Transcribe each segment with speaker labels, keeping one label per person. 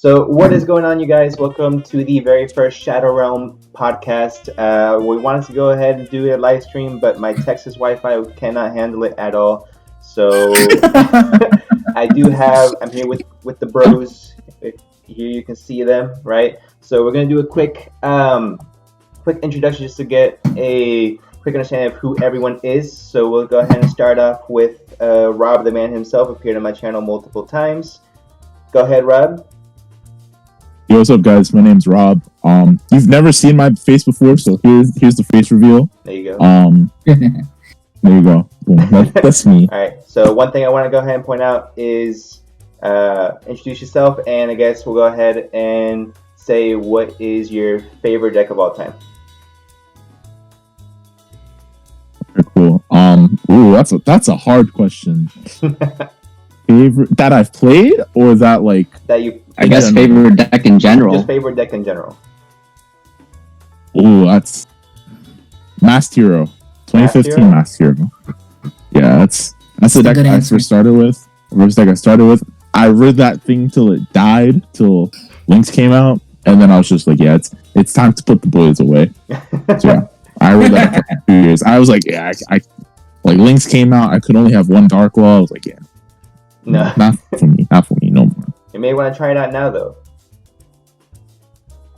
Speaker 1: So, what is going on, you guys? Welcome to the very first Shadow Realm podcast. We wanted to go ahead and do a live stream, but my Texas Wi-Fi cannot handle it at all. So, I'm here with the bros. Here you can see them, right? So, we're gonna do a quick introduction just to get a quick understanding of who everyone is. So, we'll go ahead and start off with Rob, the man himself, appeared on my channel multiple times. Go ahead, Rob.
Speaker 2: Yo, what's up, guys? My name's Rob. You've never seen my face before, so here's the face reveal.
Speaker 1: There you go.
Speaker 2: There you go. That's me.
Speaker 1: All right. So one thing I want to go ahead and point out is introduce yourself, and I guess we'll go ahead and say what is your favorite deck of all time.
Speaker 2: Very cool. That's a hard question. Favorite that I've played, or that
Speaker 1: that you?
Speaker 3: I guess favorite deck in general.
Speaker 1: Just favorite deck in general.
Speaker 2: Oh, that's Masked Hero, 2015 Masked Hero. Yeah, that's the deck I first started with. First deck I started with. I read that thing till it died, till Lynx came out, and then I was just like, yeah, it's time to put the boys away. So yeah, I read that for 2 years. I was like, yeah, I like Lynx came out. I could only have one Dark Wall. I was like, yeah.
Speaker 1: No,
Speaker 2: not for me, no more.
Speaker 1: You may want to try it out now, though.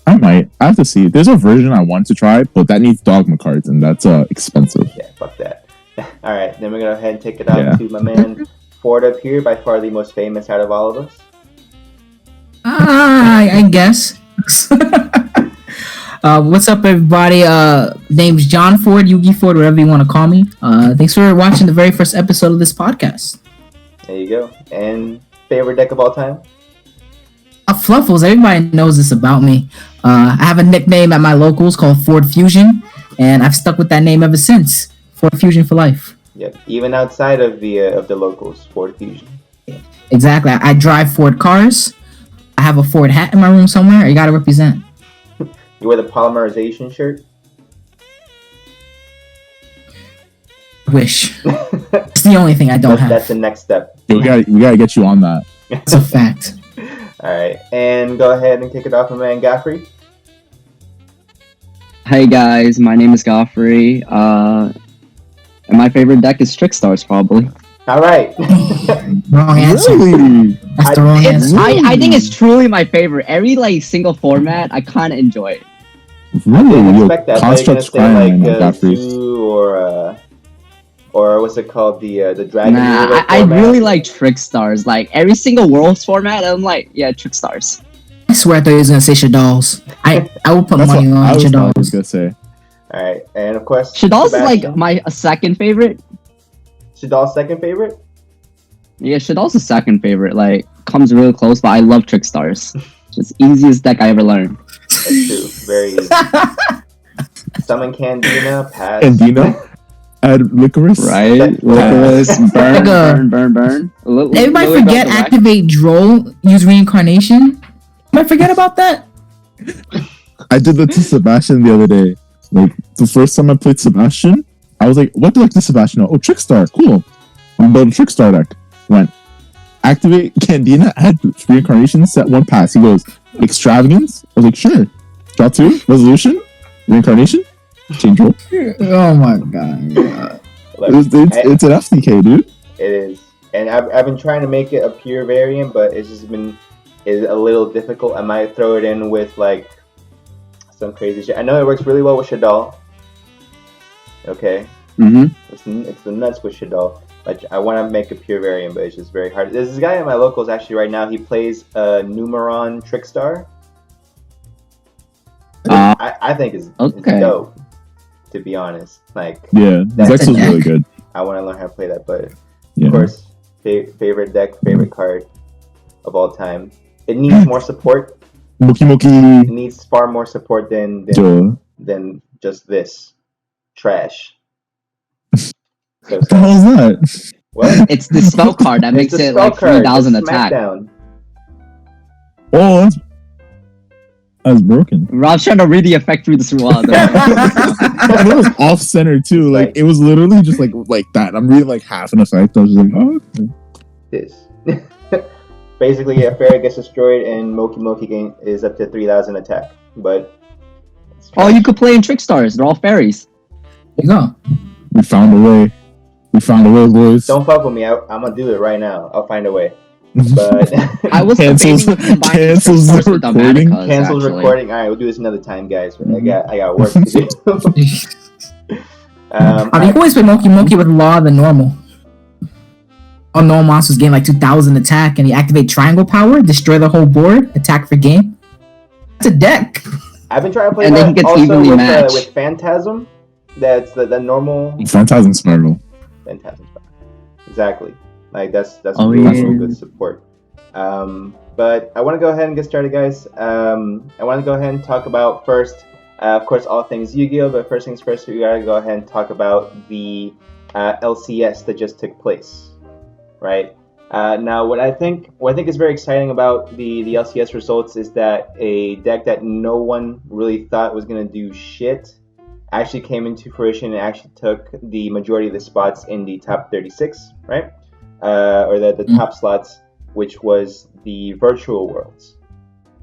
Speaker 2: I might. I have to see. There's a version I want to try, but that needs Dogma cards, and that's expensive.
Speaker 1: Yeah, fuck that. All right, then we're gonna go ahead and take it out to my man Ford up here, by far the most famous out of all of us.
Speaker 4: I guess. What's up, everybody? Name's John Ford, Yugi Ford, whatever you want to call me. Thanks for watching the very first episode of this podcast.
Speaker 1: There you go. And favorite deck of all time?
Speaker 4: Fluffles. Everybody knows this about me. I have a nickname at my locals called Ford Fusion, and I've stuck with that name ever since. Ford Fusion for life.
Speaker 1: Yep. Even outside of the locals, Ford Fusion.
Speaker 4: Exactly. I drive Ford cars. I have a Ford hat in my room somewhere. You gotta represent.
Speaker 1: You wear the polymerization shirt?
Speaker 4: Wish. It's the only thing I don't have.
Speaker 1: That's the next step.
Speaker 2: We gotta get you on that.
Speaker 4: It's a fact.
Speaker 1: All right, and go ahead and kick it off, my man Godfrey.
Speaker 3: Hey guys, my name is Godfrey. And my favorite deck is Trickstars, probably.
Speaker 1: All right.
Speaker 4: Wrong answer.
Speaker 2: Really?
Speaker 4: That's the wrong answer.
Speaker 3: I think it's truly my favorite. Every single format, I kind of enjoy it.
Speaker 1: I didn't expect that.
Speaker 2: Construct's
Speaker 1: crying,
Speaker 2: Godfrey.
Speaker 1: Zoo or what's it called? The Dragon.
Speaker 3: Nah, I really like Trickstars. Like every single Worlds format, I'm like, yeah, Trickstars.
Speaker 4: I swear I thought he was gonna say Shaddolls. I will put money on
Speaker 2: I was
Speaker 4: Shaddolls.
Speaker 2: gonna say.
Speaker 1: All right, and of course,
Speaker 3: Shaddolls is like my second favorite.
Speaker 1: Shaddolls' second favorite?
Speaker 3: Yeah, Shaddolls is second favorite. Like comes really close, but I love Trickstars. Just easiest deck I ever learned.
Speaker 1: That's true. Very easy. Summon Candina, pass.
Speaker 2: Candina? Add Licorice?
Speaker 3: Right? Licorice, burn.
Speaker 4: Everybody forget activate Droll, use reincarnation. I forget about that.
Speaker 2: I did that to Sebastian the other day. Like the first time I played Sebastian, I was like, what do I do Sebastian? Oh, Trickstar, cool. I'm building a Trickstar deck. Went. Activate Candina, add reincarnation, set one pass. He goes, Extravagance? I was like, sure. Draw two, Resolution, Reincarnation, change roll.
Speaker 4: Oh my god.
Speaker 2: It's an FTK, dude.
Speaker 1: It is. And I've been trying to make it a pure variant, but it's just been a little difficult. I might throw it in with like some crazy shit. I know it works really well with Shaddol. Okay.
Speaker 3: Mm-hmm.
Speaker 1: It's the nuts with Shaddol. Like I want to make a pure variant, but it's just very hard. There's this guy at my locals actually right now. He plays Numeron Trickstar. I think it's dope. To be honest, like
Speaker 2: yeah, Zex was really good.
Speaker 1: I want to learn how to play that, but
Speaker 2: yeah.
Speaker 1: Of course, favorite deck, favorite card of all time. It needs more support.
Speaker 2: Moki.
Speaker 1: It needs far more support than just this trash. So
Speaker 2: what the hell is that?
Speaker 1: What?
Speaker 3: It's the spell card that makes it like 3,000 attack.
Speaker 2: Oh, that's broken.
Speaker 3: Rob's trying to read the effect through the sword.
Speaker 2: It was off center too. Like it was literally just like that. I'm reading like half an effect. I was just like, oh, okay.
Speaker 1: This basically a fairy gets destroyed and Moki gain is up to 3,000 attack. But
Speaker 3: oh, you could play in Trick Stars. They're all fairies.
Speaker 4: There you go.
Speaker 2: We found a way. We found a way, boys.
Speaker 1: Don't fuck with me. I'm gonna do it right now. I'll find a way. But
Speaker 3: I was
Speaker 2: cancels the recording.
Speaker 1: Cancels recording. All right, we'll do this another time, guys. I got work to do.
Speaker 4: You can always play Moki with Law the normal. All normal monsters gain like 2,000 attack, and you activate triangle power, destroy the whole board, attack for game. That's a deck.
Speaker 1: I've been trying to play
Speaker 3: and
Speaker 1: that
Speaker 3: then he gets
Speaker 1: also
Speaker 3: matched.
Speaker 1: With Phantasm. That's the normal.
Speaker 2: Phantasm Spiral.
Speaker 1: Phantasm Spiral. Exactly. Like that's
Speaker 3: really
Speaker 1: good support. But I want to go ahead and get started, guys. I want to go ahead and talk about first, of course, all things Yu-Gi-Oh. But first things first, we gotta go ahead and talk about the LCS that just took place, right? Now, what I think is very exciting about the LCS results is that a deck that no one really thought was gonna do shit actually came into fruition and actually took the majority of the spots in the top 36, right? Or the top slots, which was the virtual worlds,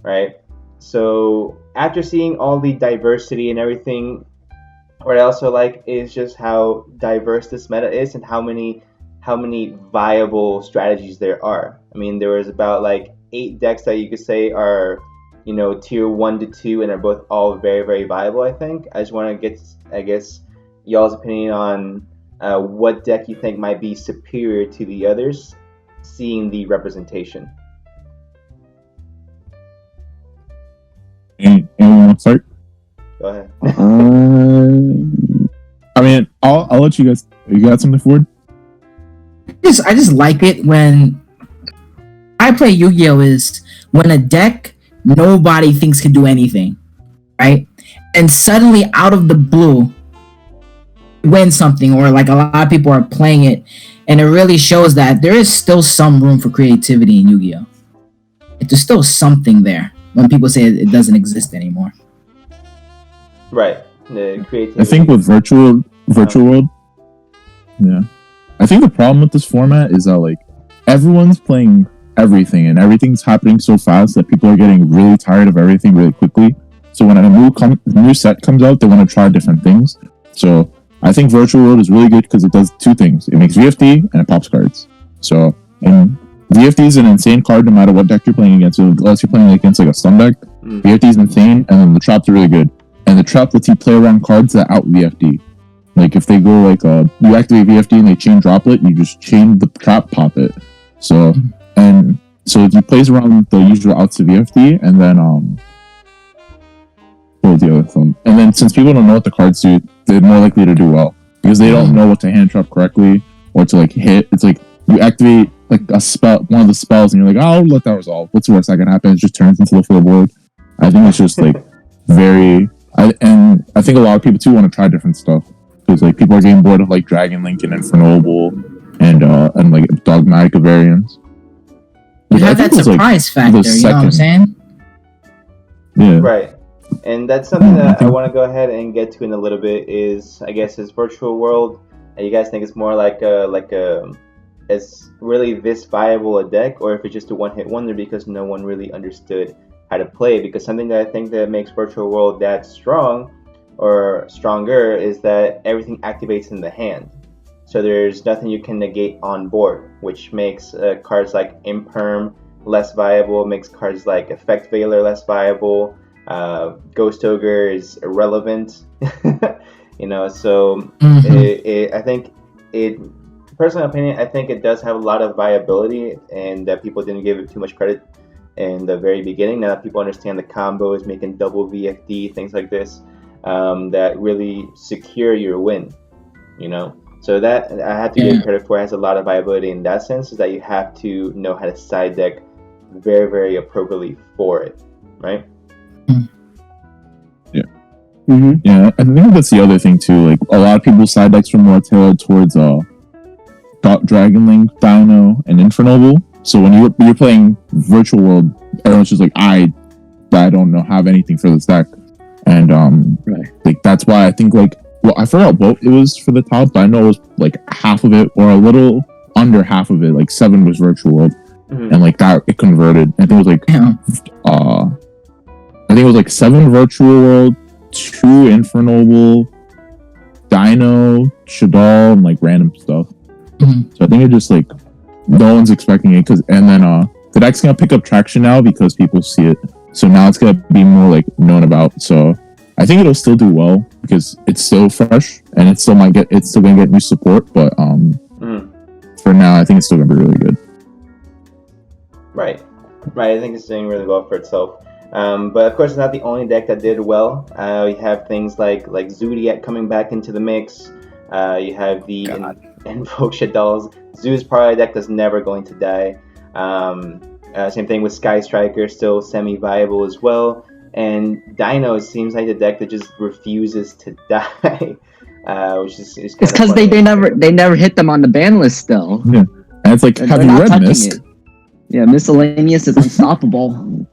Speaker 1: right? So after seeing all the diversity and everything, what I also like is just how diverse this meta is and how many viable strategies there are. I mean, there was about like 8 decks that you could say are, you know, tier 1 to 2 and are both all very, very viable, I think. I just want to get, I guess, y'all's opinion on what deck you think might be superior to the others, seeing the representation.
Speaker 2: Anyone want to start?
Speaker 1: Go ahead.
Speaker 2: I mean, I'll let you guys. You got something for it?
Speaker 4: I just like it when I play Yu-Gi-Oh! Is when a deck nobody thinks can do anything, right? And suddenly, out of the blue, win something, or like a lot of people are playing it, and it really shows that there is still some room for creativity in Yu-Gi-Oh! There's still something there when people say it doesn't exist anymore.
Speaker 1: Right. The creativity.
Speaker 2: I think with virtual world, yeah. I think the problem with this format is that like everyone's playing everything and everything's happening so fast that people are getting really tired of everything really quickly. So when a new set comes out, they want to try different things. So I think virtual world is really good because it does 2 things. It makes VFD and it pops cards. So and VFD is an insane card no matter what deck you're playing against. So unless you're playing against like a stun deck, VFD is insane, and then the traps are really good. And the trap lets you play around cards that out VFD. Like if they go like you activate VFD and they chain droplet, you just chain the trap, pop it. So and so you plays around the usual outs of VFD, and then what was the other thing? And then since people don't know what the cards do, they're more likely to do well because they don't know what to hand trap correctly or to like hit. It's like you activate like a spell, one of the spells, and you're like, oh, I'll let that resolve. What's the worst that can happen? It just turns into the full board. I think it's just like very. I think a lot of people too want to try different stuff because like people are getting bored of like Dragon Link and Infernoble and like Dogmatica variants.
Speaker 4: You have that surprise factor, you know what I'm saying?
Speaker 2: Yeah.
Speaker 1: Right. And that's something that I want to go ahead and get to in a little bit is, I guess, is virtual world. And you guys think it's more like is really this viable a deck, or if it's just a one-hit wonder because no one really understood how to play? Because something that I think that makes virtual world that strong or stronger is that everything activates in the hand. So there's nothing you can negate on board, which makes cards like Imperm less viable, makes cards like Effect Veiler less viable. Ghost Ogre is irrelevant, you know. So I think it, personal opinion, I think it does have a lot of viability, and that people didn't give it too much credit in the very beginning. Now that people understand the combos, making double VFD, things like this, that really secure your win, you know. So that I have to give credit for. It has a lot of viability in that sense, is that you have to know how to side deck very, very appropriately for it, right?
Speaker 2: Yeah. Yeah, I think that's the other thing too. Like a lot of people's side decks are more tailored towards Dragon Link, Dino, and Infernoble. So when you're playing Virtual World, everyone's just like, I don't know, have anything for this deck, and like that's why I think like, well, I forgot what it was for the top, but I know it was like half of it or a little under half of it. Like 7 was Virtual World, and like that it converted. I think it was like I think it was like 7 Virtual World, 2 Infernoble, Dino, Shaddoll, and like random stuff. So I think it just like no one's expecting it and then the deck's gonna pick up traction now because people see it. So now it's gonna be more like known about. So I think it'll still do well because it's still fresh and it's still gonna get new support. But for now, I think it's still gonna be really good.
Speaker 1: Right. I think it's doing really well for itself. But of course, it's not the only deck that did well. You have things like Zodiac coming back into the mix. You have the Invoke Shaddolls. Zoo is probably a deck that's never going to die. Same thing with Sky Striker, still semi-viable as well. And Dino seems like the deck that just refuses to die, which is
Speaker 3: it's because they never hit them on the ban list still.
Speaker 2: Yeah, and it's like, have you read Mist?
Speaker 3: Yeah, Miscellaneous is unstoppable.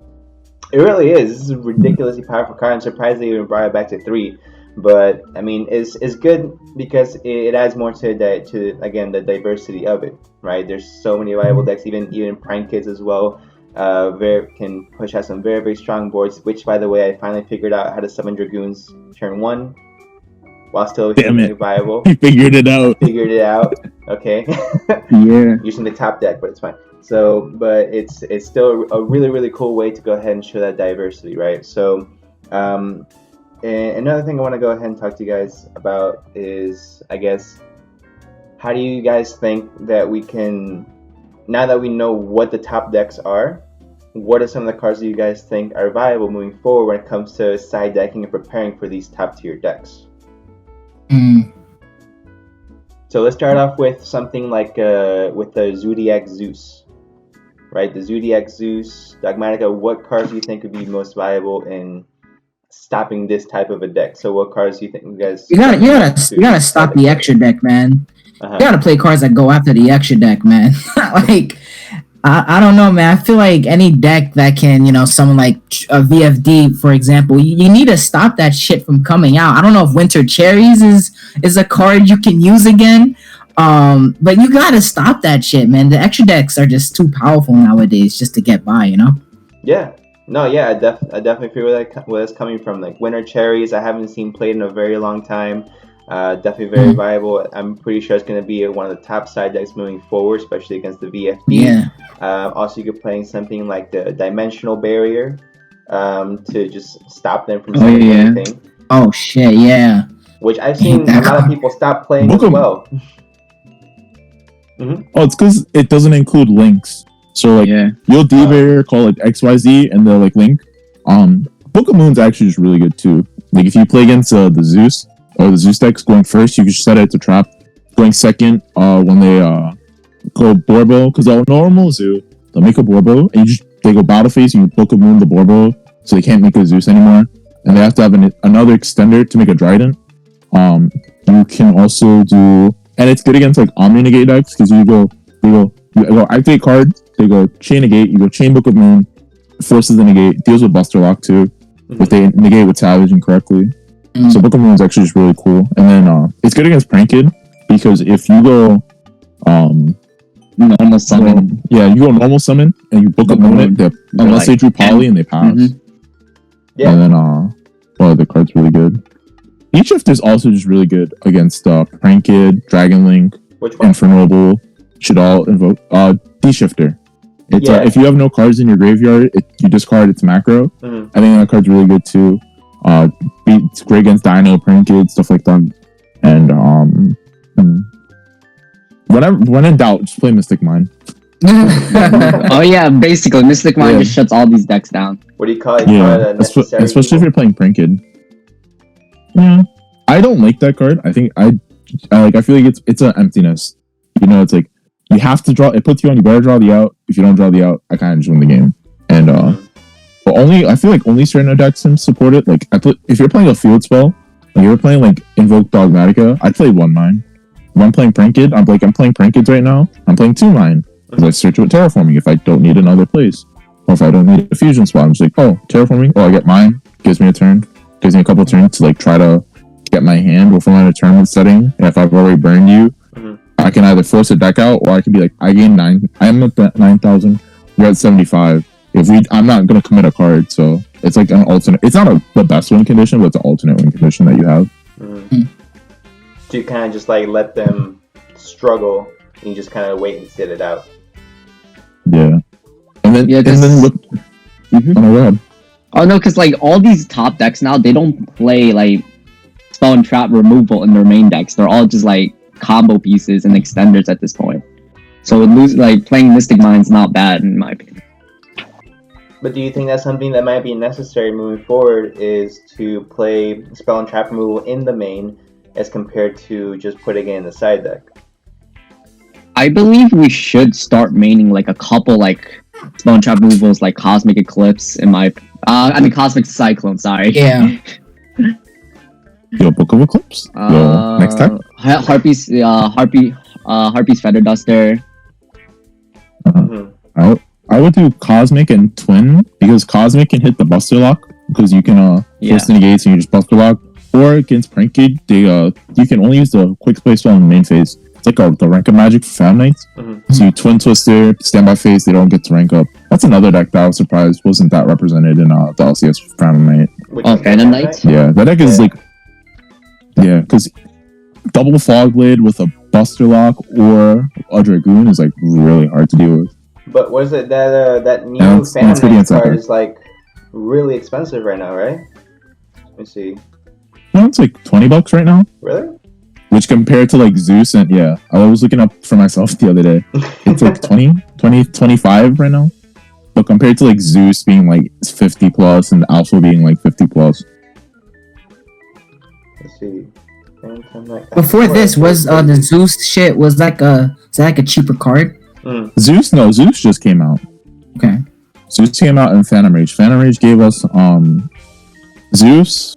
Speaker 1: It really is. This is a ridiculously powerful card. I'm surprised they even brought it back to 3. But I mean, it's good because it adds more to again the diversity of it, right? There's so many viable decks, even Prank Kids as well. Can push out some very, very strong boards. Which, by the way, I finally figured out how to summon Dragoons turn 1 while still being viable.
Speaker 2: You figured it out.
Speaker 1: Okay.
Speaker 3: Yeah.
Speaker 1: Using the top deck, but it's fine. So, but it's still a really, really cool way to go ahead and show that diversity, right? So, and another thing I want to go ahead and talk to you guys about is, I guess, how do you guys think that we can, now that we know what the top decks are, what are some of the cards that you guys think are viable moving forward when it comes to side decking and preparing for these top tier decks? So let's start off with something like with the Zodiac Zeus, right? The Zodiac Zeus, Dogmatica. What cards do you think would be most viable in stopping this type of a deck? So what cards do you think you guys?
Speaker 4: You gotta stop the extra deck, man. You gotta play cards that go after the extra deck, man. Like, I don't know, man. I feel like any deck that can, someone like a VFD, for example, you need to stop that shit from coming out. I don't know if Winter Cherries is a card you can use again. But you gotta stop that shit, man. The extra decks are just too powerful nowadays just to get by,
Speaker 1: Yeah. No, yeah, I definitely feel where that's coming from. Like Winter Cherries, I haven't seen played in a very long time. Definitely very viable. I'm pretty sure it's going to be one of the top side decks moving forward, especially against the VFD.
Speaker 4: Yeah.
Speaker 1: Also, you could play something like the Dimensional Barrier to just stop them from doing anything.
Speaker 4: Oh shit, yeah.
Speaker 1: Which I've seen a lot of people stop playing as well.
Speaker 2: Oh, it's because it doesn't include links. So like you'll D-Barrier, call it XYZ, and they'll like link. Book of Moon's actually just really good too. Like if you play against the Zeus or the Zeus decks, going first, you can just set it to trap. Going second, when they go Borbo, because they'll normal Zoo, they'll make a Borbo, and they go battle phase, you Book of Moon the Borbo, so they can't make a Zeus anymore, and they have to have another extender to make a Trident. You can also do, and it's good against like Omni Negate decks because you go activate card, they go chain negate, you go chain Book of Moon, forces the negate, deals with Buster Lock too, if they negate with Savage incorrectly. So Book of Moon is actually just really cool. And then it's good against Prank Kid because if you go
Speaker 3: normal summon,
Speaker 2: you go normal summon and you Book of Moon it, unless they drew Poly and they pass.
Speaker 1: Yeah.
Speaker 2: And then the card's really good. E-Shift is also just really good against Prank Kid, Dragon Link, Infernoble, Shaddoll, Invoke, D-Shifter. It's if you have no cards in your graveyard, you discard its macro. I think that card's really good too. It's great against Dino, Prank Kid, stuff like that. And when in doubt, just play Mystic Mine.
Speaker 3: Oh yeah, basically Mystic Mine just shuts all these decks down.
Speaker 1: What do you call it?
Speaker 2: Especially if you're playing Prank Kid. Yeah, I don't like that card. I think I feel like it's an emptiness. It's like you have to draw. It puts you on. You better draw the out. If you don't draw the out, I kind of just win the game. And but I feel like only certain decks can support it. Like if you're playing a field spell, like you're playing like Invoke Dogmatica, I'd play 1 mine. If I'm playing Prank Kid, I'm playing Prank Kids right now. I'm playing 2 mine because I search with Terraforming if I don't need another place, or if I don't need a fusion spell. I'm just like, oh, Terraforming. Oh, I get mine. Gives me a turn. Gives me a couple turns to like try to get my hand before I'm in a tournament setting. And if I've already burned you, I can either force a deck out or I can be like, I gain 9. I am at 9,000. we're at 75. I'm not gonna commit a card, so it's like an alternate. It's not the best win condition, but it's an alternate win condition that you have.
Speaker 1: To kind of just like let them struggle, and you just kind of wait and sit it out.
Speaker 2: Yeah, and then look. Oh my god.
Speaker 3: Oh no, because like all these top decks now, they don't play like spell and trap removal in their main decks. They're all just like combo pieces and extenders at this point. So playing Mystic Mind's not bad in my opinion.
Speaker 1: But do you think that's something that might be necessary moving forward, is to play spell and trap removal in the main as compared to just putting it in the side deck?
Speaker 3: I believe we should start maining like a couple like spell and trap removals like Cosmic Eclipse Cosmic Cyclone, sorry.
Speaker 4: Yeah.
Speaker 2: Yo, Book of Eclipse? Yo, next time?
Speaker 3: Harpy's Feather Duster.
Speaker 2: I would do Cosmic and Twin, because Cosmic can hit the Buster Lock, because you can force the negates and you just Buster Lock. Or against Pranked, you can only use the quick play spell in the main phase. It's like the rank of magic for Fan Knights. So you Twin Twister, standby phase, they don't get to rank up. That's another deck that I was surprised wasn't that represented in the LCS Phantom Knight.
Speaker 3: Phantom Knight?
Speaker 2: Yeah, that deck is because double Fog Blade with a Buster Lock or a Dragoon is like really hard to deal with.
Speaker 1: But what is it that new Phantom Knight card is like really expensive right now, right? Let me see.
Speaker 2: No, it's like $20 right now.
Speaker 1: Really?
Speaker 2: Which compared to like Zeus and I was looking up for myself the other day. It's like 25 right now. But compared to like Zeus being like 50 plus and Alpha being like 50 plus.
Speaker 1: Let's see.
Speaker 4: Before this was the Zeus shit was like a cheaper card?
Speaker 2: Zeus just came out.
Speaker 4: Okay.
Speaker 2: Zeus came out in Phantom Rage. Phantom Rage gave us Zeus,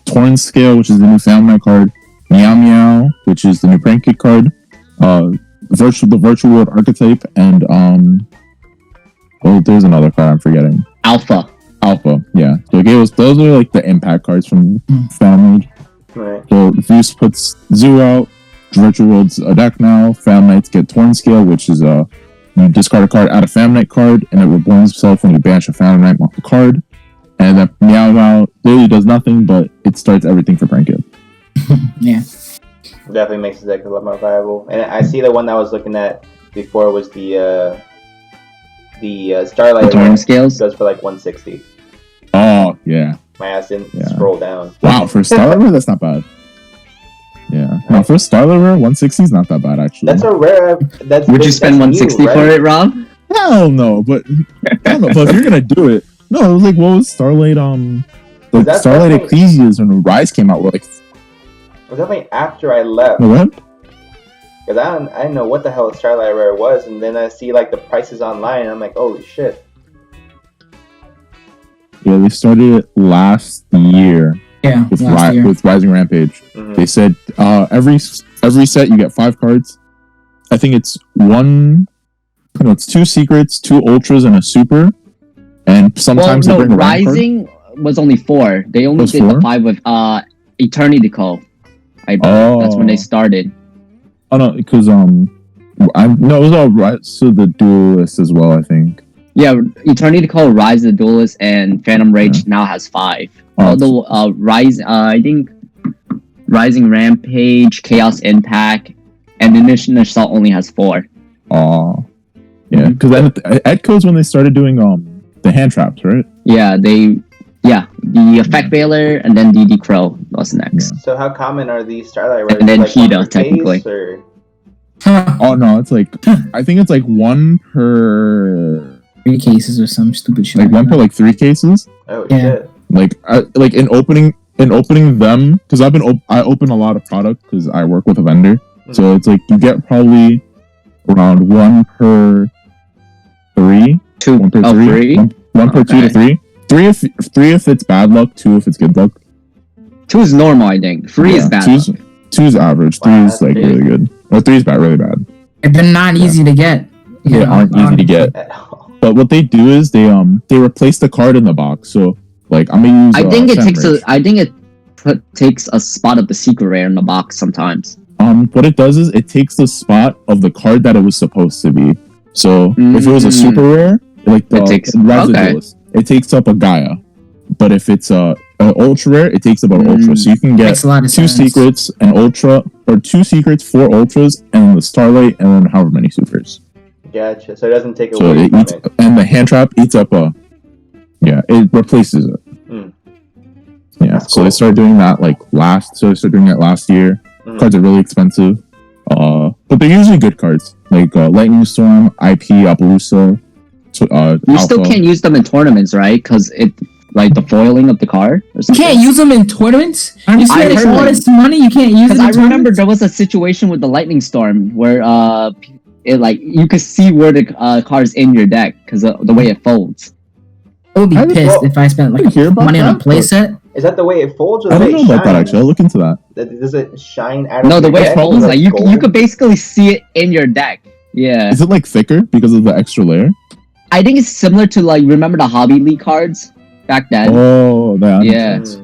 Speaker 2: Torn Scale, which is the new Phantom Knight card, Meow Meow, which is the new Prank Kid card, the Virtual World Archetype, and there's another card I'm forgetting.
Speaker 3: Alpha,
Speaker 2: yeah. So it gave us, those are like the impact cards from Phantom Rage.
Speaker 1: Right.
Speaker 2: So Zeus puts Zoo out, Virtual World's a deck now, Phantom Knights get Torn Scale, which is you discard a card, add a Phantom Knight card, and it reborns itself when you banish a Phantom Knight card. And then Meow Meow literally does nothing, but it starts everything for Prank Kid.
Speaker 4: Yeah.
Speaker 1: Definitely makes the deck a lot more viable. And I see the one that I was looking at before was the Starlight.
Speaker 3: Torn Scales
Speaker 1: goes for like 160.
Speaker 2: Oh yeah.
Speaker 1: My ass didn't scroll down.
Speaker 2: Wow, for Starlight that's not bad. Yeah. No, for Starlight Rare, 160 is not that bad actually.
Speaker 1: That's a rare.
Speaker 3: Would you spend 160 for it, Rob?
Speaker 2: Hell no, but I don't know. But if you're gonna do it, no, it was like what was Starlight? Starlight Ecclesias when Rise came out. Like,
Speaker 1: it was definitely after I left.
Speaker 2: What?
Speaker 1: Because I didn't know what the hell Starlight Rare was, and then I see like the prices online, and I'm like, holy shit.
Speaker 2: Yeah, they started it last year.
Speaker 4: Yeah,
Speaker 2: with Rising Rampage. They said every set you get 5 cards. I think it's it's 2 secrets, 2 ultras, and a super. And sometimes they bring a
Speaker 3: Rising was only 4. They only did 4? The 5 with Eternity Call. I believe that's when they started.
Speaker 2: Oh no, because it was all right. So the Duelist as well, I think. Yeah,
Speaker 3: Eternity Call, Rise of the Duelist, and Phantom Rage now has 5. Although I think Rising Rampage, Chaos Impact, and Initial Assault only has 4.
Speaker 2: Oh, yeah, because at Codes when they started doing the hand traps, right?
Speaker 3: Yeah, the Effect Veiler and then DD Crow was next.
Speaker 1: Yeah. So how common are these Starlight Rares?
Speaker 3: And then Hida, technically.
Speaker 2: Oh no, it's like I think it's like 1 per
Speaker 4: 3 cases or some stupid shit.
Speaker 2: Like 1 per like 3 cases.
Speaker 1: Oh shit!
Speaker 2: Like in opening them, because I open a lot of product because I work with a vendor. So it's like you get probably around 1 per 3.
Speaker 3: 2
Speaker 2: 1 per 3. 1 per 2 to 3. 3 if it's bad luck. 2 if it's good luck.
Speaker 3: 2 is normal, I think. 3 is bad luck.
Speaker 2: 2 is average. 3 is like really good. Or 3 is bad, really bad.
Speaker 4: They're not easy to get.
Speaker 2: They aren't easy to get. But what they do is they replace the card in the box. So like I'm gonna use.
Speaker 3: I think it takes a spot of the secret rare in the box sometimes.
Speaker 2: What it does is it takes the spot of the card that it was supposed to be. So if it was a super rare, like the
Speaker 3: It takes-
Speaker 2: Residuals, it takes up a Gaia. But if it's an ultra rare, it takes about ultra. So you can get
Speaker 4: Makes a lot of
Speaker 2: 2
Speaker 4: sense.
Speaker 2: secrets, an ultra, or 2 secrets, 4 ultras, and the Starlight, and then however many supers.
Speaker 1: Gotcha. So it doesn't take
Speaker 2: So
Speaker 1: away
Speaker 2: it
Speaker 1: from
Speaker 2: eats,
Speaker 1: it.
Speaker 2: and the hand trap eats up it replaces it. Yeah,
Speaker 1: That's
Speaker 2: so
Speaker 1: cool.
Speaker 2: they started doing that last year. Cards are really expensive. But they're usually good cards. Like Lightning Storm, IP, Appaloosa.
Speaker 3: You still can't use them in tournaments, right? Because it like the foiling of the card or
Speaker 4: You
Speaker 3: something.
Speaker 4: can't use them in tournaments. You
Speaker 3: I
Speaker 4: spend
Speaker 3: heard,
Speaker 4: all
Speaker 3: like-
Speaker 4: this money, you can't use it.
Speaker 3: Because
Speaker 4: In
Speaker 3: I remember
Speaker 4: tournaments?
Speaker 3: there was a situation with the Lightning Storm where it like you could see where the card's in your deck because of the way it folds.
Speaker 4: I would be
Speaker 2: I just-
Speaker 4: pissed
Speaker 1: well,
Speaker 4: if I spent like
Speaker 2: hear about
Speaker 4: money on a
Speaker 2: that, but-
Speaker 4: playset.
Speaker 1: Is that the way it folds or the
Speaker 2: I
Speaker 1: way
Speaker 2: don't
Speaker 1: it
Speaker 2: know about that
Speaker 1: shines?
Speaker 2: actually. I'll look into that.
Speaker 1: Does it shine out of
Speaker 3: No, the
Speaker 1: your
Speaker 3: way it
Speaker 1: deck?
Speaker 3: folds, like you
Speaker 1: gold?
Speaker 3: could basically see it in your deck. Yeah,
Speaker 2: Is it like thicker because of the extra layer?
Speaker 3: I think it's similar to like remember the Hobby League cards back then.
Speaker 2: Oh, that
Speaker 3: Yeah.
Speaker 2: makes sense.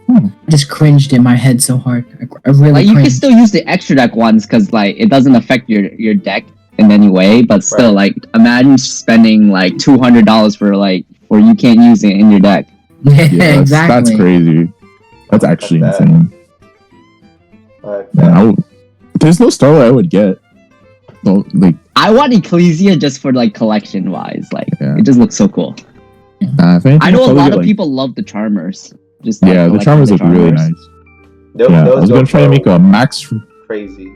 Speaker 1: Mm.
Speaker 4: I just cringed in my head so hard. I really
Speaker 3: Like you can
Speaker 4: cringed.
Speaker 3: still use the extra deck ones because like it doesn't affect your deck in any way. But still, like imagine spending like $200 for like where you can't use it in your deck.
Speaker 4: Yeah,
Speaker 2: Yeah, that's,
Speaker 4: exactly.
Speaker 2: that's crazy. That's actually
Speaker 1: Fuck that.
Speaker 2: insane.
Speaker 1: Fuck
Speaker 2: Man,
Speaker 1: that.
Speaker 2: there's no Starlight I would get. No, like,
Speaker 3: I want Ecclesia just for like collection wise. Like
Speaker 2: Yeah.
Speaker 3: it just looks so cool.
Speaker 2: if anything,
Speaker 3: I know
Speaker 2: I'll
Speaker 3: a
Speaker 2: probably
Speaker 3: lot
Speaker 2: get,
Speaker 3: of
Speaker 2: like-
Speaker 3: people love the Charmers. Just like,
Speaker 2: Yeah, the
Speaker 3: collecting
Speaker 2: Charmers look really
Speaker 3: Charmers.
Speaker 2: nice.
Speaker 1: Those,
Speaker 2: Yeah, I
Speaker 1: those
Speaker 2: was
Speaker 1: go
Speaker 2: gonna try to
Speaker 1: for
Speaker 2: make a max.
Speaker 1: crazy.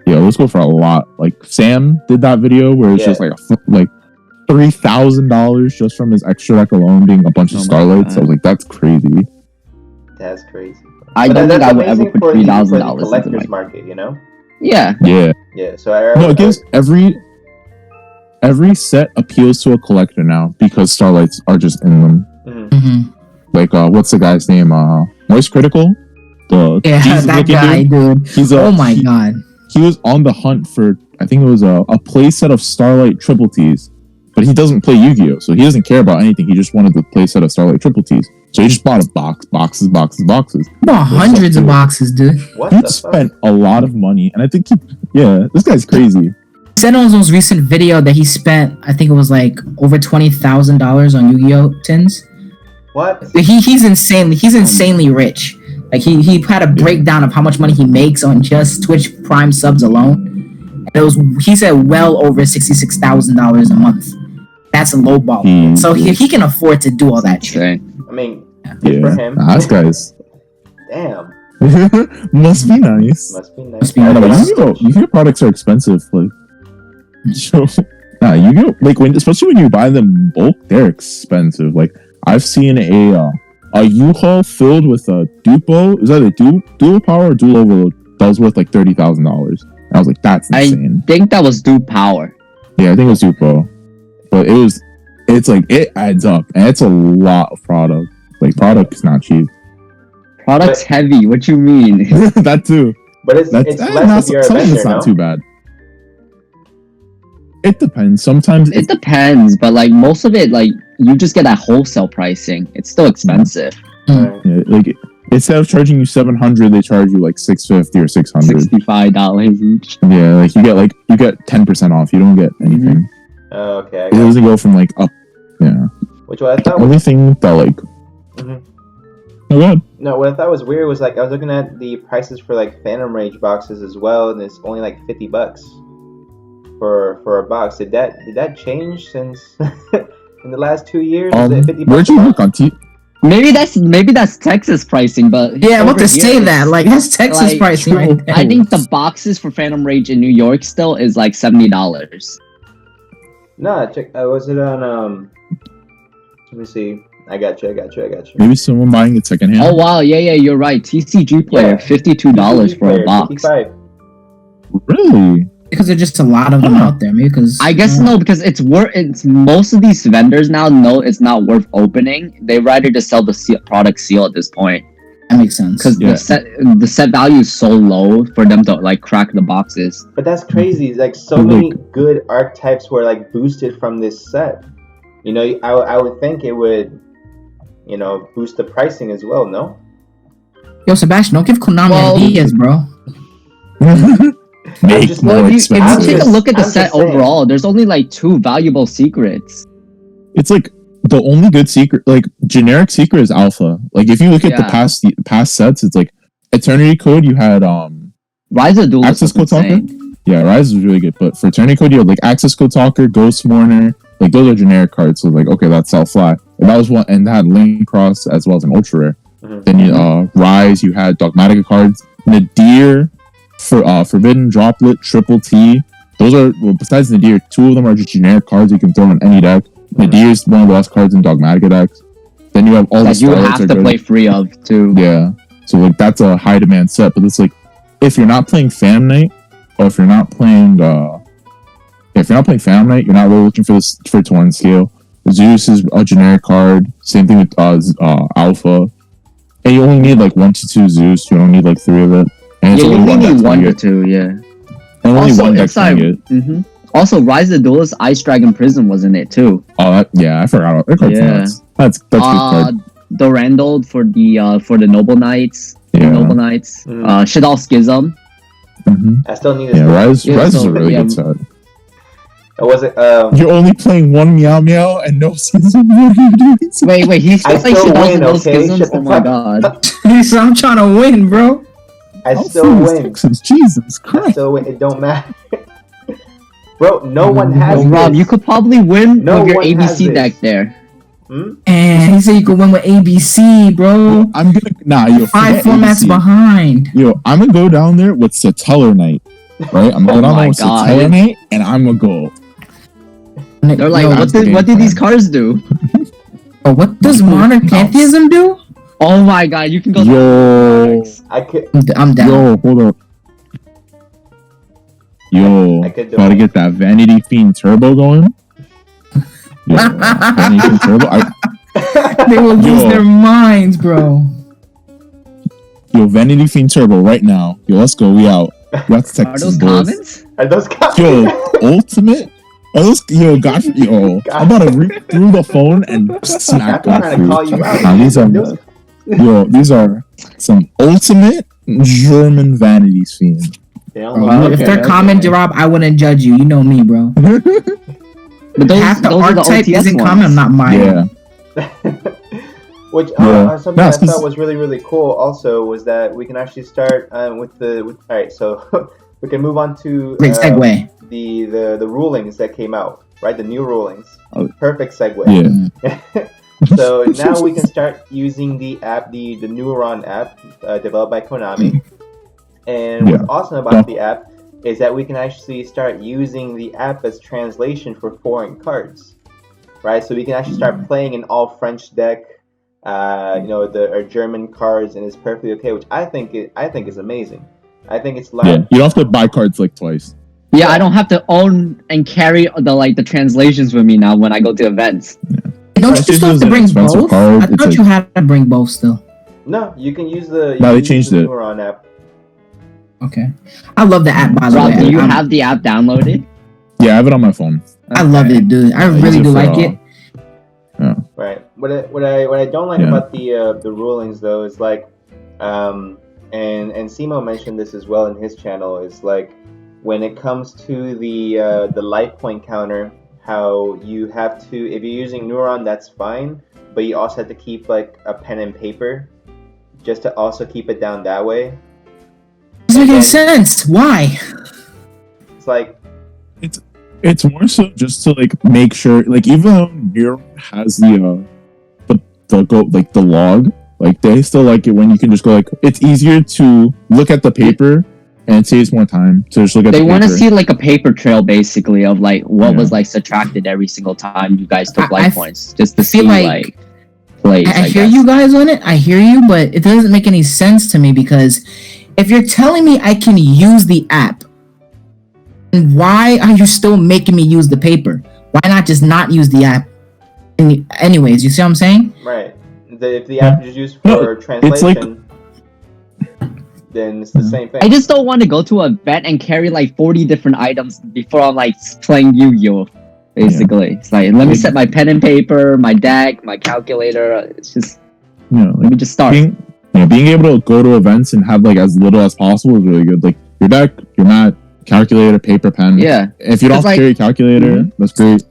Speaker 2: Yeah, let's go for a lot. Like Sam did that video where it's
Speaker 1: Yeah.
Speaker 2: just like like $3,000 just from his extra deck alone being a bunch of
Speaker 3: Oh my
Speaker 2: Starlights.
Speaker 3: God.
Speaker 2: I was like, that's crazy.
Speaker 1: That's crazy.
Speaker 3: I
Speaker 1: But
Speaker 3: don't think
Speaker 1: that's
Speaker 3: I would ever
Speaker 1: amazing
Speaker 3: put
Speaker 1: for the
Speaker 3: $3,000 into
Speaker 1: collector's
Speaker 3: my.
Speaker 1: market, you know?
Speaker 3: Yeah,
Speaker 2: Yeah.
Speaker 1: Yeah. So I
Speaker 2: No, it gives every set appeals to a collector now because Starlights are just in them.
Speaker 1: Mhm.
Speaker 4: Mhm.
Speaker 2: Like what's the guy's name? Moist Critical? The
Speaker 4: Yeah,
Speaker 2: Jesus
Speaker 4: that
Speaker 2: looking
Speaker 4: guy,
Speaker 2: dude?
Speaker 4: dude.
Speaker 2: He's
Speaker 4: Oh my god.
Speaker 2: He was on the hunt for, I think it was a play set of Starlight Triple Ts, but he doesn't play Yu-Gi-Oh, so he doesn't care about anything. He just wanted the play set of Starlight Triple Ts, so he just bought a boxes.
Speaker 4: Bought hundreds of boxes, dude.
Speaker 1: What
Speaker 2: He
Speaker 1: the
Speaker 2: spent
Speaker 1: fuck?
Speaker 2: a lot of money, and I think this guy's crazy.
Speaker 4: He said on his most recent video that he spent, I think it was like over $20,000 on Yu-Gi-Oh tins.
Speaker 1: What?
Speaker 4: He's insanely rich. Like he had a breakdown of how much money he makes on just Twitch Prime subs alone. And he said well over $66,000 a month. That's a low ball. So he can afford to do all that shit.
Speaker 3: insane.
Speaker 1: I mean, good for him.
Speaker 2: This guy's
Speaker 1: Damn.
Speaker 2: must be nice.
Speaker 1: Must be nice.
Speaker 4: Must be
Speaker 2: I don't know,
Speaker 4: nice.
Speaker 2: Yu-Gi-Oh products are expensive. Like, so, Yu-Gi-Oh, like especially when you buy them in bulk, they're expensive. Like I've seen a U-Haul filled with a Dupo. Is that a dual power or dual overload? That was worth like $30,000. I was like, that's insane.
Speaker 3: I think that was due power.
Speaker 2: Yeah, I think it was Dupo, but it's like it adds up, and it's a lot of product. Like product is not cheap.
Speaker 3: Products
Speaker 1: But-
Speaker 3: heavy. What you mean?
Speaker 2: That too.
Speaker 1: But it's
Speaker 2: That's
Speaker 1: less if you're a
Speaker 2: sometimes
Speaker 1: vendor,
Speaker 2: it's not
Speaker 1: no?
Speaker 2: too bad. It depends. Sometimes
Speaker 3: It depends, but like most of it, like you just get that wholesale pricing. It's still expensive.
Speaker 1: Right.
Speaker 2: yeah, like instead of charging you $700, they charge you like $650 or $600.
Speaker 3: $65 each.
Speaker 2: Yeah, like you get 10% off. You don't get anything.
Speaker 1: Oh, okay. I
Speaker 2: It
Speaker 1: got
Speaker 2: doesn't go from like up. Yeah.
Speaker 1: Which what I
Speaker 2: The
Speaker 1: thought
Speaker 2: only
Speaker 1: was
Speaker 2: thing that like.
Speaker 1: Mhm.
Speaker 2: Oh god.
Speaker 1: no, what I thought was weird was like I was looking at the prices for like Phantom Rage boxes as well, and it's only like $50 for a box. Did that change since in the last 2 years? Is it 50
Speaker 2: Where'd you
Speaker 1: a
Speaker 2: look on T?
Speaker 3: Maybe that's Texas pricing, but
Speaker 4: Yeah, I want
Speaker 3: over
Speaker 4: to
Speaker 3: here
Speaker 4: say
Speaker 3: it's-
Speaker 4: that. Like that's Texas
Speaker 3: like,
Speaker 4: pricing right there.
Speaker 3: I think the boxes for Phantom Rage in New York still is like $70.
Speaker 1: No, check. Was it on? Let me see. I got you.
Speaker 2: Maybe someone buying it secondhand.
Speaker 3: Oh wow, yeah, you're right. TCG player,
Speaker 1: Yeah.
Speaker 3: $52 for a box.
Speaker 1: 55.
Speaker 2: Really?
Speaker 4: because there's just a lot of them out there. Maybe because
Speaker 3: I guess no, because it's most of these vendors now know it's not worth opening. They rather just sell the product seal at this point
Speaker 4: that makes sense.
Speaker 3: because
Speaker 2: Yeah.
Speaker 3: the set value is so low for them to like crack the boxes.
Speaker 1: But that's crazy. Like so
Speaker 2: Like-
Speaker 1: many good archetypes were like boosted from this set. You know, I would think it would, you know, boost the pricing as well. No.
Speaker 4: Yo, Sebastian, don't give Konami
Speaker 3: Well-
Speaker 4: ideas, bro.
Speaker 2: Make
Speaker 1: just-
Speaker 2: more
Speaker 3: If you
Speaker 2: expensive.
Speaker 3: take a look at the
Speaker 1: I'm
Speaker 3: set
Speaker 1: just saying.
Speaker 3: overall, there's only like 2 valuable secrets.
Speaker 2: it's like the only good secret, like generic secret, is alpha. Like if you look at the past sets, it's like Eternity Code. You had
Speaker 3: Rise of Duelists
Speaker 2: Access Code Talker. Yeah, Rise was really good, but for Eternity Code, you had like Access Code Talker, Ghost Mourner. Like those are generic cards. So like, okay, that's sell flat. And that was one, and that had Link Cross as well as an ultra rare. Then you Rise, you had Dogmatica cards, Nadir, for Forbidden, Droplet, Triple T. Those are, well, besides Nadir, 2 of them are just generic cards you can throw in any deck. Nadir is one of the best cards in Dogmatica decks. Then you have all the Starlights
Speaker 3: you have to play free of too.
Speaker 2: Yeah, so like that's a high demand set. But it's like if you're not playing Fan Night, or if you're not playing Fan Night, you're not really looking for Torn Scale. Zeus is a generic card. Same thing with Alpha. And you only need like 1 to 2 Zeus. You don't need like 3 of it. And
Speaker 3: you only need 1 to 2. Yeah.
Speaker 2: And only one deck can get.
Speaker 3: Also, Rise of the Duelist, Ice Dragon Prism was in it too.
Speaker 2: Oh, I forgot. That's good card.
Speaker 3: Durandal for the Noble Knights.
Speaker 2: Yeah.
Speaker 3: Noble Knights. Shaddoll Schism.
Speaker 1: I still need.
Speaker 2: Rise is a really good set.
Speaker 1: Was it?
Speaker 2: You're only playing 1 Meow Meow and no Schism.
Speaker 3: Wait, he's still playing Shaddoll and no Schisms? Oh my god.
Speaker 4: I'm trying to win, bro.
Speaker 1: I still win.
Speaker 2: Texas. Jesus Christ.
Speaker 1: I still win. It don't matter. Bro, no one has
Speaker 3: Rob,
Speaker 1: this.
Speaker 3: you could probably win with your ABC deck there.
Speaker 4: And he said you could win with ABC, bro.
Speaker 2: I'm gonna
Speaker 4: 5 formats behind.
Speaker 2: I'm gonna go down there with Satellar Knight. Right? I'm gonna go down there with Satellar Knight, and I'm gonna go.
Speaker 3: They're like, what did these cards do?
Speaker 4: Oh, what does Modern Pantheism do?
Speaker 3: Oh my god, you can go.
Speaker 2: Yo,
Speaker 4: I'm down.
Speaker 2: Yo, hold up. Yo, gotta get that Vanity Fiend Turbo going. Yo, Vanity Fiend Turbo.
Speaker 4: They will lose their minds, bro.
Speaker 2: Yo, Vanity Fiend Turbo right now. Yo, let's go. We out. That's Texas.
Speaker 1: Are those commons?
Speaker 2: Yo, Ultimate. Yo, Godfrey. Yo, I'm about to read through the phone and smack Godfrey. These are some Ultimate German Vanity Fiend.
Speaker 4: If they're common, Rob, I wouldn't judge you. You know me, bro.
Speaker 3: But
Speaker 4: half the archetype isn't common. I'm not mine.
Speaker 1: Yeah. Which something I thought was really, really cool also was that we can actually start with all right, so we can move on to
Speaker 4: great segue.
Speaker 1: The rulings that came out, right? The new rulings. Perfect segue.
Speaker 2: Yeah.
Speaker 1: So now we can start using the app, the Neuron app, developed by Konami. And what's awesome about the app is that we can actually start using the app as translation for foreign cards, right? So we can actually start playing an all French deck, our German cards, and it's perfectly okay, which I think is amazing. I think it's like
Speaker 2: you don't have to buy cards like twice.
Speaker 3: Yeah, I don't have to own and carry the translations with me now when I go to events.
Speaker 2: Yeah.
Speaker 4: Don't you still have to bring both? I thought you had to bring both still.
Speaker 1: No, you can use the.
Speaker 2: No, they changed it.
Speaker 1: Neuron app.
Speaker 4: Okay, I love the app. By the way,
Speaker 3: do you have the app downloaded?
Speaker 2: Yeah, I have it on my phone.
Speaker 4: I love it, dude. I really do like it.
Speaker 1: Yeah. Right. What I don't like about the rulings though is like, and Simo mentioned this as well in his channel, is like when it comes to the life point counter, how you have to, if you're using Neuron, that's fine, but you also have to keep like a pen and paper just to also keep it down that way.
Speaker 4: Doesn't make sense. Why?
Speaker 1: It's like
Speaker 2: it's more so just to like make sure, like even though Neuron has the log, like they still like it when you can just go like, it's easier to look at the paper and it saves more time to just look at.
Speaker 3: They want to see like a paper trail basically of like what was like subtracted every single time you guys took life points, just to see like plays.
Speaker 4: I hear you guys on it. I hear you, but it doesn't make any sense to me because if you're telling me I can use the app, then why are you still making me use the paper? Why not just not use the app? Anyways, you see what I'm saying?
Speaker 1: Right. If the app is used for translation, then it's the same thing.
Speaker 3: I just don't want to go to an event and carry like 40 different items before I'm like playing Yu-Gi-Oh! Basically. It's like, let me set my pen and paper, my deck, my calculator. It's just, let me just start.
Speaker 2: Being able to go to events and have like as little as possible is really good. Like your deck, your mat, calculator, paper, pen.
Speaker 3: Yeah.
Speaker 2: If you don't carry a calculator, that's great.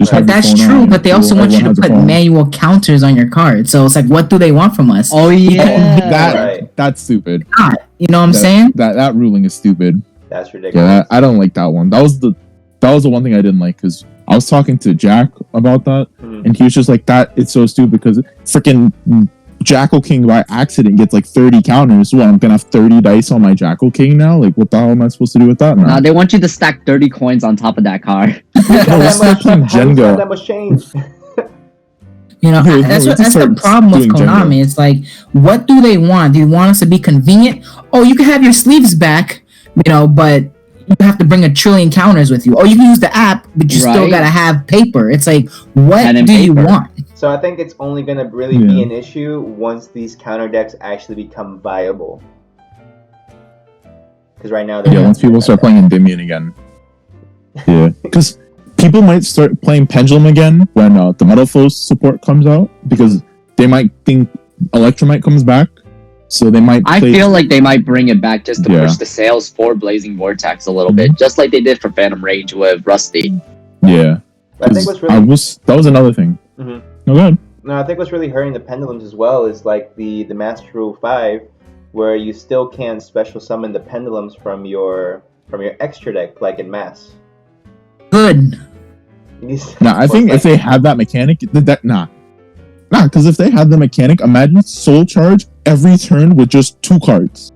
Speaker 2: Just
Speaker 1: Right.
Speaker 2: have
Speaker 4: But
Speaker 2: your
Speaker 4: that's
Speaker 2: phone
Speaker 4: true.
Speaker 2: on,
Speaker 4: But they also want you
Speaker 2: everyone
Speaker 4: to
Speaker 2: has a
Speaker 4: put
Speaker 2: phone.
Speaker 4: manual counters on your card. So it's like, what do they want from us?
Speaker 3: Oh yeah.
Speaker 1: Right.
Speaker 2: That's stupid.
Speaker 4: Not. You know what I'm saying?
Speaker 2: That ruling is stupid.
Speaker 1: That's ridiculous.
Speaker 2: Yeah, I don't like that one. That was the one thing I didn't like because I was talking to Jack about that,
Speaker 1: Mhm.
Speaker 2: and he was just like, "That it's so stupid because freaking Jackal King by accident gets like 30 counters. Well, I'm gonna have 30 dice on my Jackal King now. Like, what the hell am I supposed to do with that now?"
Speaker 3: Nah, they want you to stack 30 coins on top of that card.
Speaker 2: No, it's like playing Jenga.
Speaker 1: That much change.
Speaker 4: You know,
Speaker 2: No,
Speaker 4: that's
Speaker 2: we
Speaker 4: what,
Speaker 2: just
Speaker 4: that's the
Speaker 2: start
Speaker 4: problem with
Speaker 2: doing Jenga.
Speaker 4: Konami. It's like, what do they want? Do you want us to be convenient? Oh, you can have your sleeves back, you know, but you have to bring 1 trillion counters with you. Or you can use the app, but you still
Speaker 3: Right.
Speaker 4: gotta have paper. It's like, what
Speaker 3: And in
Speaker 4: do you
Speaker 3: paper.
Speaker 4: want?
Speaker 1: So I think it's only gonna really be an issue once these counter decks actually become viable. Because right now, they're
Speaker 2: Yeah,
Speaker 1: not-
Speaker 2: once people start playing Endymion again. Yeah, because people might start playing Pendulum again when the Metal Flow support comes out because they might think Electromite comes back, so they might.
Speaker 3: I
Speaker 2: play-
Speaker 3: feel like they might bring it back just to
Speaker 2: Yeah.
Speaker 3: push the sales for Blazing Vortex a little bit, just like they did for Phantom Rage with Rusty.
Speaker 2: Yeah,
Speaker 1: But I think what's really
Speaker 2: that was another thing.
Speaker 1: Mhm.
Speaker 2: No, go ahead.
Speaker 1: No, I think what's really hurting the Pendulums as well is like the Master Rule 5, where you still can't special summon the Pendulums from your extra deck like in Mass.
Speaker 4: Good.
Speaker 2: Nah, I think if they had that mechanic, because if they had the mechanic, imagine Soul Charge every turn with just 2 cards.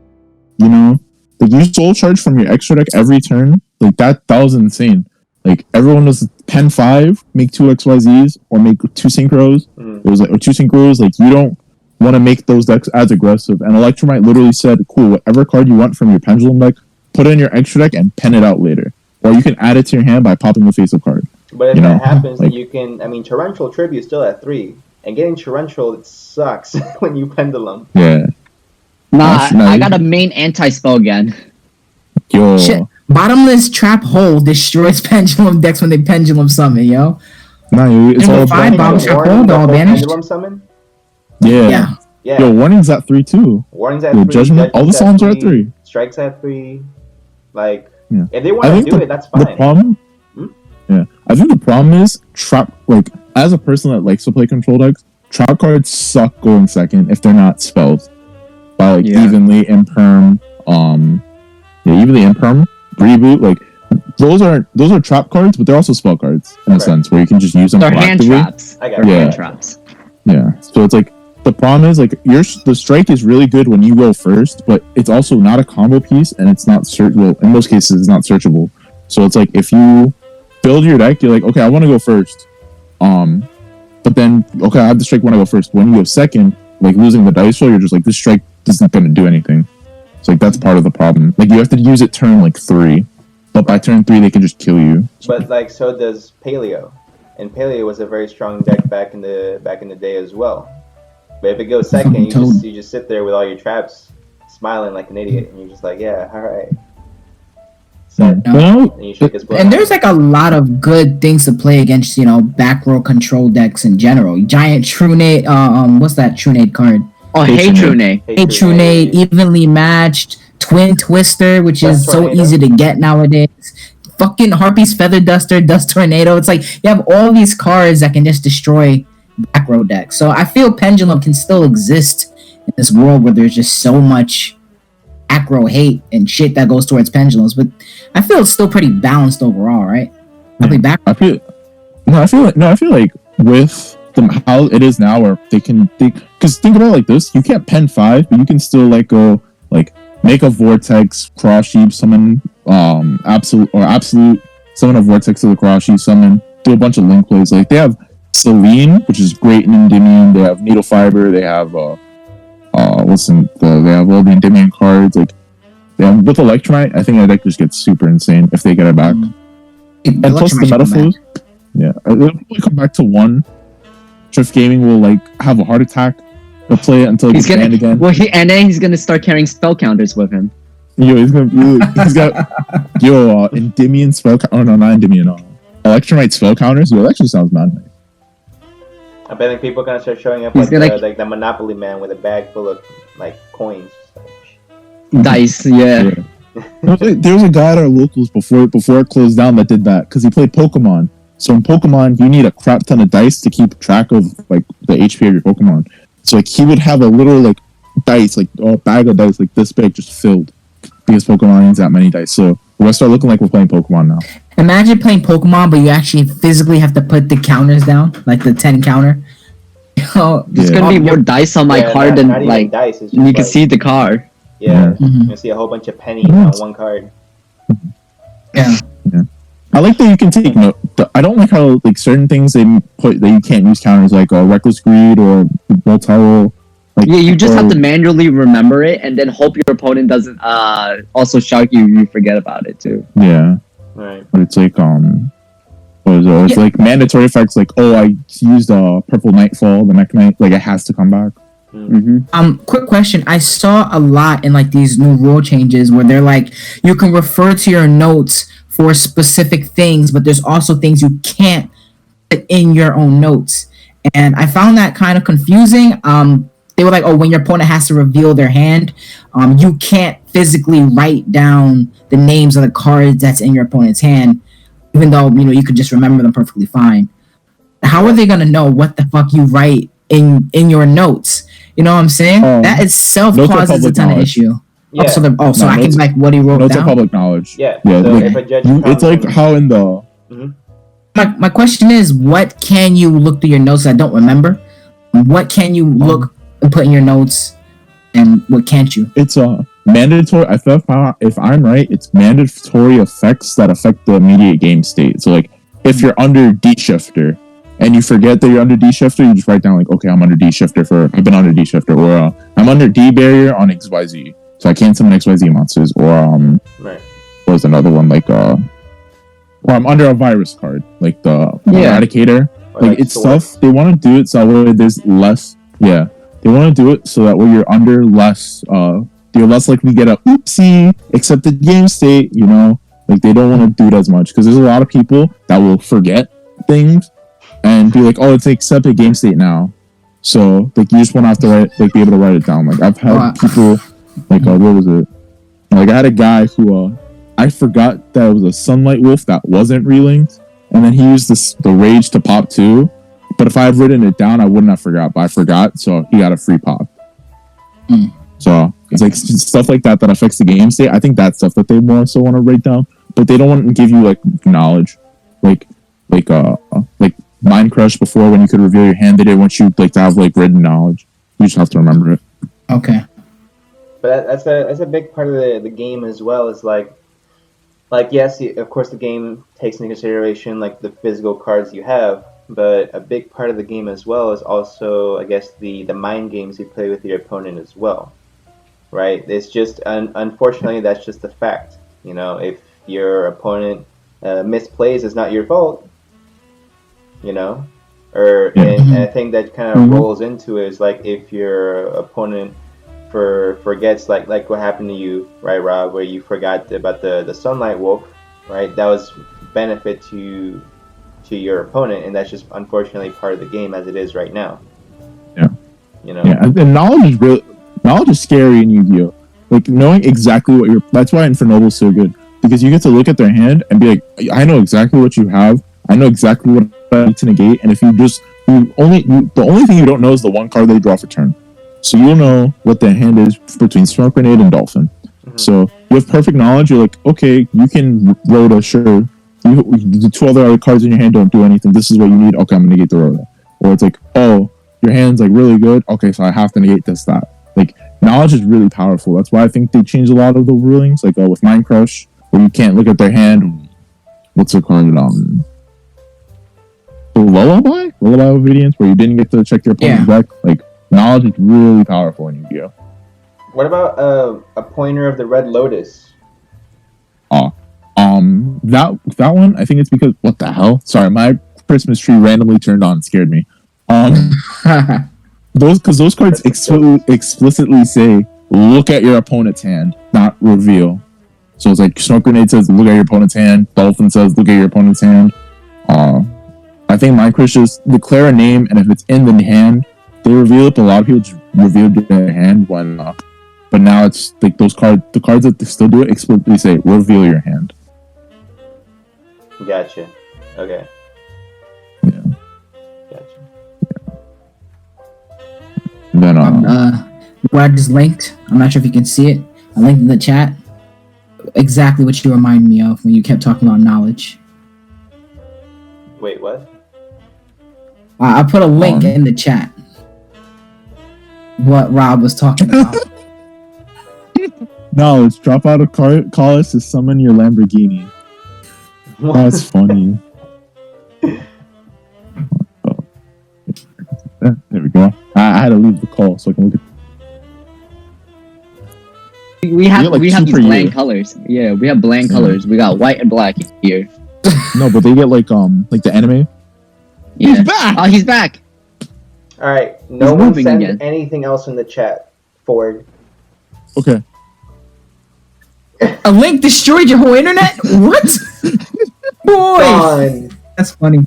Speaker 2: You know, like you Soul Charge from your extra deck every turn, like that was insane. Like everyone was pen 5, make 2 XYZs or make 2 synchros. It was like or 2 synchros. Like you don't want to make those decks as aggressive. And Electromite literally said, "Cool, whatever card you want from your Pendulum deck, put it in your extra deck and pen it out later, or you can add it to your hand by popping the face-up card."
Speaker 1: But if
Speaker 2: You
Speaker 1: that
Speaker 2: know,
Speaker 1: happens, then
Speaker 2: like-
Speaker 1: you can. I mean, Torrential Tribute is still at 3, and getting Torrential it sucks when you Pendulum.
Speaker 2: Yeah,
Speaker 3: Nah,
Speaker 2: No,
Speaker 3: I
Speaker 2: you-
Speaker 3: got a main anti-spell again.
Speaker 2: yo.
Speaker 4: Shit. Bottomless Trap Hole destroys Pendulum decks when they Pendulum summon, yo.
Speaker 2: No, it's
Speaker 4: And
Speaker 2: all
Speaker 4: the five
Speaker 2: about
Speaker 4: bombs are
Speaker 1: Warning,
Speaker 4: cold,
Speaker 1: the
Speaker 4: all
Speaker 1: whole
Speaker 4: banished.
Speaker 1: Pendulum summon.
Speaker 2: yeah.
Speaker 4: Yeah.
Speaker 1: Yeah.
Speaker 2: Yo, warning's at 3 too.
Speaker 1: Warnings at
Speaker 2: Yo,
Speaker 1: 3.
Speaker 2: Judgment, all the
Speaker 1: Judgment's
Speaker 2: songs are at 3.
Speaker 1: Strikes at 3. Like,
Speaker 2: Yeah.
Speaker 1: if they want
Speaker 2: I
Speaker 1: to
Speaker 2: think
Speaker 1: do it, that's
Speaker 2: The
Speaker 1: fine.
Speaker 2: problem,
Speaker 1: Hmm?
Speaker 2: yeah, I think the problem is trap. Like, as a person that likes to play control decks, trap cards suck going second if they're not spelled by like
Speaker 3: Yeah.
Speaker 2: evenly imperm. Evenly imperm reboot. Like, those are trap cards, but they're also spell cards in a
Speaker 1: Right.
Speaker 2: sense where you can just use them
Speaker 3: They're hand
Speaker 2: proactively.
Speaker 3: traps.
Speaker 1: I got
Speaker 3: They're
Speaker 1: it.
Speaker 2: Yeah.
Speaker 3: hand traps.
Speaker 2: Yeah. So it's like the problem is like the strike is really good when you go first, but it's also not a combo piece and it's not searchable. In most cases, it's not searchable. So it's like if you build your deck, you're like, okay, I want to go first. But then okay, I have the strike when I go first. When you go second, like losing the dice roll, you're just like this strike isn't going to do anything. So like that's part of the problem. Like you have to use it turn like 3, but by turn 3 they can just kill you.
Speaker 1: But like, so does Paleo, and Paleo was a very strong deck back in the day as well. But if it goes second, you just sit there with all your traps, smiling like an idiot, and you're just like, yeah, all right. Set.
Speaker 2: Well,
Speaker 1: And you shake his blood.
Speaker 4: And there's like a lot of good things to play against, you know, back row control decks in general. Giant Trunade, what's that Trunade card?
Speaker 3: Oh,
Speaker 2: Hey,
Speaker 3: hey,
Speaker 2: Trune.
Speaker 3: Trune.
Speaker 4: Hey Trunade, evenly matched, Twin Twister, which is
Speaker 1: Dust
Speaker 4: so
Speaker 1: Tornado.
Speaker 4: easy to get nowadays. Fucking Harpy's Feather Duster, Dust Tornado. It's like you have all these cards that can just destroy back row decks. So I feel Pendulum can still exist in this world where there's just so much acro hate and shit that goes towards Pendulums. But I feel it's still pretty balanced overall, right? I play back.
Speaker 2: I feel like with how it is now, where because think about it like this: you can't pen 5, but you can still like go like make a vortex, cross sheep, summon absolute summon a vortex to the cross sheep, summon, do a bunch of link plays. Like they have Celine, which is great in Endymion. They have Needle Fiber. They have they have all the Endymion cards. Like with Electromite, I think that deck just gets super insane if they get it back. And plus the meta flows, yeah, it'll probably come back to 1. Drift Gaming will like have a heart attack. He'll play it until it
Speaker 3: He's
Speaker 2: gets banned
Speaker 3: gonna
Speaker 2: again.
Speaker 3: well, and then he's gonna start carrying spell counters with him.
Speaker 2: Yo, he's got Endymion spell. Oh no, not Endymion. Electromite spell counters. Yo, that actually sounds mad nice.
Speaker 1: I bet people are gonna start showing up
Speaker 3: He's
Speaker 1: like the Monopoly man with a bag full of like coins.
Speaker 3: Dice, yeah.
Speaker 2: There was a guy at our locals before it closed down that did that because he played Pokemon So in Pokemon, you need a crap ton of dice to keep track of like the HP of your Pokemon. So like he would have a little like dice, like a bag of dice like this big, just filled because Pokemon needs that many dice. So we're gonna start looking like we're playing Pokemon now.
Speaker 4: Imagine playing Pokemon, but you actually physically have to put the counters down, like the 10 counter.
Speaker 3: There's gonna be more dice on my card than
Speaker 1: not
Speaker 3: like
Speaker 1: dice, it's just
Speaker 3: you can
Speaker 1: like,
Speaker 3: see the card.
Speaker 1: Yeah,
Speaker 4: Mhm.
Speaker 1: you can see a whole bunch of pennies on one card.
Speaker 4: Yeah.
Speaker 2: I like that you can take note. I don't like how like certain things they put that you can't use counters like reckless greed or multi-roll. Like,
Speaker 3: Yeah, you just have to manually remember it and then hope your opponent doesn't also shout you forget about it too.
Speaker 2: Yeah.
Speaker 1: Right.
Speaker 2: But it's like what is it? It's like mandatory effects like, oh, I used purple nightfall, the next night, like it has to come back.
Speaker 3: Mm-hmm.
Speaker 4: Quick question. I saw a lot in like these new rule changes where they're like you can refer to your notes for specific things, but there's also things you can't put in your own notes. And I found that kind of confusing. They were like, oh, when your opponent has to reveal their hand, you can't physically write down the names of the cards that's in your opponent's hand, even though you could just remember them perfectly fine. How are they gonna know what the fuck you write in your notes? You know what I'm saying? That itself causes a ton of issue.
Speaker 1: Yeah.
Speaker 4: So I can like what he wrote
Speaker 2: notes
Speaker 4: down.
Speaker 2: are public knowledge.
Speaker 1: Yeah.
Speaker 2: Yeah.
Speaker 1: So
Speaker 2: Like,
Speaker 1: if a judge
Speaker 2: it's like how in the.
Speaker 4: My question is, what can you look through your notes that I don't remember? What can you look and put in your notes, and what can't you?
Speaker 2: It's mandatory. I feel if I'm right, it's mandatory effects that affect the immediate game state. So like, if you're under D shifter and you forget that you're under D shifter, you just write down like, okay, I'm under D shifter I've been under D shifter, or I'm under D barrier on XYZ, so I can't summon XYZ monsters, or
Speaker 1: right.
Speaker 2: What was another one like or I'm under a virus card like the Eradicator. Like it's stuff they want to do it so that way there's less. Yeah, they want to do it so that way you're under less. You're less likely to get a oopsie accepted game state. Like they don't want to do it as much because there's a lot of people that will forget things and be like, oh, it's accepted game state now. So like you just want to have to write, like be able to write it down. Like I've had people like what was it? Like I had a guy who I forgot that it was a Sunlight Wolf that wasn't relinked, and then he used the rage to pop too. But if I had written it down, I wouldn't have forgot. But I forgot, so he got a free pop. So it's like stuff like that affects the game state. I think that's stuff that they more so want to write down, but they don't want to give you like knowledge, like Mind Crush before when you could reveal your hand. They didn't want you like to have like written knowledge. You just have to remember it.
Speaker 4: Okay.
Speaker 1: But that's a big part of the game as well. Is like yes, of course the game takes into consideration like the physical cards you have, but a big part of the game as well is also, I guess, the mind games you play with your opponent as well, right? It's just unfortunately that's just a fact. If your opponent misplays, it's not your fault. And I think that kind of rolls into it is like if your opponent forgets like what happened to you, right, Rob, where you forgot about the Sunlight Wolf, right? That was benefit to your opponent, and that's just unfortunately part of the game as it is right now.
Speaker 2: Yeah. Yeah, and knowledge is scary in Yu-Gi-Oh! Like knowing exactly what that's why Infernoble's so good, because you get to look at their hand and be like, I know exactly what you have. I know exactly what I need to negate, and if the only thing you don't know is the one card they draw for turn. So you'll know what the hand is between Smoke Grenade and Dolphin. So you have perfect knowledge. You're like, okay, you can Rhoda, sure. The two other cards in your hand don't do anything. This is what you need. Okay, I'm gonna negate the Rhoda. Or it's like, oh, your hand's like really good. Okay, so I have to negate this, that. Like knowledge is really powerful. That's why I think they changed a lot of the rulings. Like with Mind Crush, where you can't look at their hand. What's it called? The Lullaby Obedience, where you didn't get to check your opponent's deck. Like knowledge is really powerful in Yu-Gi-Oh!
Speaker 1: What about a pointer of the Red Lotus?
Speaker 2: That one, I think it's because what the hell? Sorry, my Christmas tree randomly turned on, scared me. Those cards explicitly say look at your opponent's hand, not reveal. So it's like Smoke Grenade says look at your opponent's hand, Dolphin says look at your opponent's hand. I think Minecraft just declare a name, and if it's in the hand, they reveal it. But a lot of people just reveal their hand when, but now it's like the cards that they still do it explicitly say reveal your hand.
Speaker 1: Gotcha. Okay.
Speaker 2: And then
Speaker 4: what I just linked. I'm not sure if you can see it. I linked in the chat exactly what you remind me of when you kept talking about knowledge.
Speaker 1: Wait, what?
Speaker 4: I put a link in the chat. What Rob was talking about.
Speaker 2: knowledge. Drop out of college to summon your Lamborghini. That's funny. There we go. I had to leave the call so I can look at.
Speaker 3: We have
Speaker 2: like
Speaker 3: these bland
Speaker 2: year.
Speaker 3: colors. Yeah, we have bland colors. We got white and black here.
Speaker 2: No, but they get like the anime.
Speaker 3: Yeah.
Speaker 2: He's back.
Speaker 3: Oh, he's back.
Speaker 1: All right. No
Speaker 3: He's
Speaker 1: one
Speaker 3: moving
Speaker 1: send
Speaker 3: again.
Speaker 1: anything else in the chat. Ford.
Speaker 2: Okay.
Speaker 4: A link destroyed your whole internet? What? Boy!
Speaker 1: Gone.
Speaker 4: That's funny.